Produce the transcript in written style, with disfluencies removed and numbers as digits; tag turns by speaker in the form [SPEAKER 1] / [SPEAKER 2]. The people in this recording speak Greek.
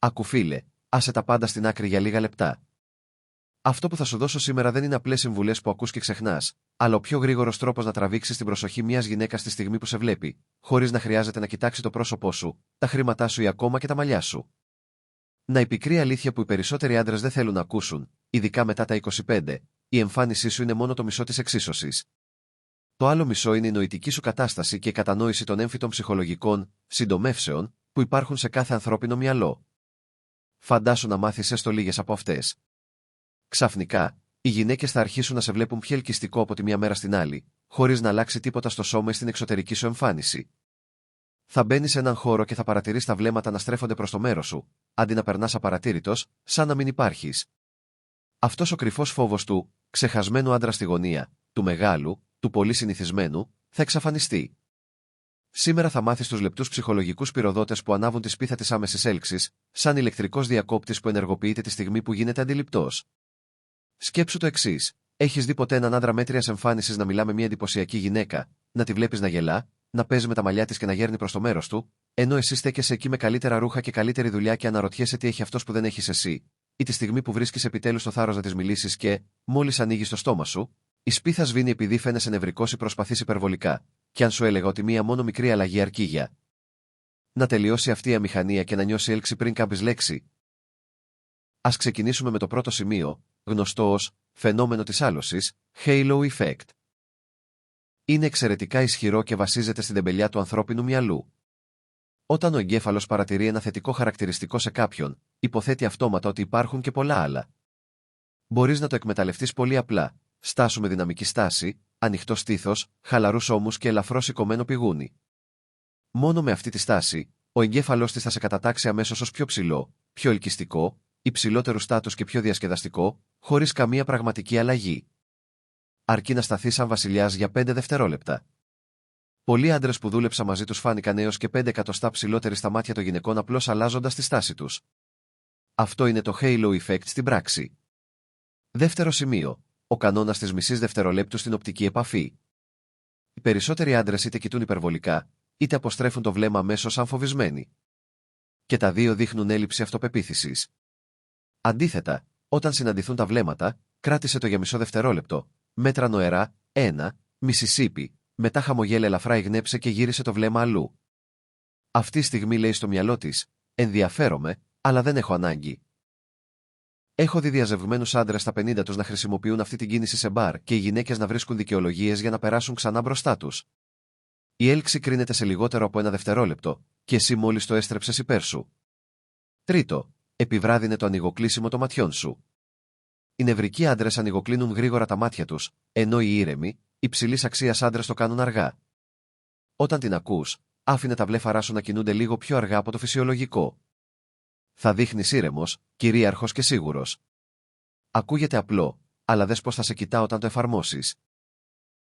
[SPEAKER 1] Άκου φίλε, άσε τα πάντα στην άκρη για λίγα λεπτά. Αυτό που θα σου δώσω σήμερα δεν είναι απλές συμβουλές που ακούς και ξεχνάς, αλλά ο πιο γρήγορος τρόπος να τραβήξεις την προσοχή μιας γυναίκας τη στιγμή που σε βλέπει, χωρίς να χρειάζεται να κοιτάξει το πρόσωπό σου, τα χρήματά σου ή ακόμα και τα μαλλιά σου. Να η πικρή αλήθεια που οι περισσότεροι άντρες δεν θέλουν να ακούσουν, ειδικά μετά τα 25, η εμφάνισή σου είναι μόνο το μισό της εξίσωσης. Το άλλο μισό είναι η νοητική σου κατάσταση και η κατανόηση των έμφυτων ψυχολογικών συντομεύσεων που υπάρχουν σε κάθε ανθρώπινο μυαλό. Φαντάσου να μάθεις έστω λίγες από αυτές. Ξαφνικά, οι γυναίκες θα αρχίσουν να σε βλέπουν πιο ελκυστικό από τη μία μέρα στην άλλη, χωρίς να αλλάξει τίποτα στο σώμα ή στην εξωτερική σου εμφάνιση. Θα μπαίνεις σε έναν χώρο και θα παρατηρείς τα βλέμματα να στρέφονται προς το μέρος σου, αντί να περνάς απαρατήρητος, σαν να μην υπάρχεις. Αυτός ο κρυφός φόβος του ξεχασμένου άντρα στη γωνία, του μεγάλου, του πολύ συνηθισμένου, θα εξαφανιστεί. Σήμερα θα μάθεις τους λεπτούς ψυχολογικούς πυροδότες που ανάβουν τη σπίθα της άμεσης έλξης, σαν ηλεκτρικός διακόπτης που ενεργοποιείται τη στιγμή που γίνεται αντιληπτός. Σκέψου το εξής: έχεις δει ποτέ έναν άντρα μέτριας εμφάνισης να μιλά με μια εντυπωσιακή γυναίκα, να τη βλέπεις να γελά, να παίζει με τα μαλλιά της και να γέρνει προς το μέρος του, ενώ εσύ στέκεσαι εκεί με καλύτερα ρούχα και καλύτερη δουλειά και αναρωτιέσαι τι έχει αυτός που δεν έχεις εσύ, ή τη στιγμή που βρίσκεις επιτέλους το θάρρος να της μιλήσεις και, μόλις ανοίγεις το στόμα σου, η σπίθα σβήνει επειδή φαίνεσαι νευρικός ή προσπαθείς υπερβολικά, κι αν σου έλεγα ότι μία μόνο μικρή αλλαγή αρκεί για να τελειώσει αυτή η αμηχανία και να νιώσει έλξη πριν κάμπεις λέξη. Ας ξεκινήσουμε με το πρώτο σημείο, γνωστό ως φαινόμενο της άλωσης, halo effect. Είναι εξαιρετικά ισχυρό και βασίζεται στην τεμπελιά του ανθρώπινου μυαλού. Όταν ο εγκέφαλος παρατηρεί ένα θετικό χαρακτηριστικό σε κάποιον, υποθέτει αυτόματα ότι υπάρχουν και πολλά άλλα. Μπορείς να το εκμεταλλευτείς πολύ απλά. Στάσου με δυναμική στάση, ανοιχτό στήθος, χαλαρούς ώμους και ελαφρώς σηκωμένο πηγούνι. Μόνο με αυτή τη στάση, ο εγκέφαλός της θα σε κατατάξει αμέσως ως πιο ψηλό, πιο ελκυστικό, υψηλότερου στάτους και πιο διασκεδαστικό, χωρίς καμία πραγματική αλλαγή. Αρκεί να σταθείς σαν βασιλιάς για 5 δευτερόλεπτα. Πολλοί άντρες που δούλεψα μαζί τους φάνηκαν έως και 5 εκατοστά ψηλότεροι στα μάτια των γυναικών απλώς αλλάζοντας τη στάση τους. Αυτό είναι το halo effect στην πράξη. Δεύτερο σημείο. Ο κανόνας της μισής δευτερολέπτου στην οπτική επαφή. Οι περισσότεροι άντρες είτε κοιτούν υπερβολικά, είτε αποστρέφουν το βλέμμα αμέσως σαν φοβισμένοι. Και τα δύο δείχνουν έλλειψη αυτοπεποίθησης. Αντίθετα, όταν συναντηθούν τα βλέμματα, κράτησε το για μισό δευτερόλεπτο, μέτρα νοερά, 1, Μισισίπι, μετά χαμογέλα ελαφρά ηγνέψε και γύρισε το βλέμμα αλλού. Αυτή η στιγμή λέει στο μυαλό της: ενδιαφέρομαι, αλλά δεν έχω ανάγκη. Έχω δει διαζευγμένους άντρες στα 50 τους να χρησιμοποιούν αυτή την κίνηση σε μπαρ και οι γυναίκες να βρίσκουν δικαιολογίες για να περάσουν ξανά μπροστά τους. Η έλξη κρίνεται σε λιγότερο από 1 δευτερόλεπτο, και εσύ μόλις το έστρεψες υπέρ σου. Τρίτο, επιβράδυνε το ανοιγοκλείσιμο των ματιών σου. Οι νευρικοί άντρες ανοιγοκλίνουν γρήγορα τα μάτια τους, ενώ οι ήρεμοι, υψηλής αξίας άντρες το κάνουν αργά. Όταν την ακούς, άφηνε τα βλέφαρά σου να κινούνται λίγο πιο αργά από το φυσιολογικό. Θα δείχνεις ήρεμος, κυρίαρχος και σίγουρος. Ακούγεται απλό, αλλά δες πώς θα σε κοιτά όταν το εφαρμόσεις.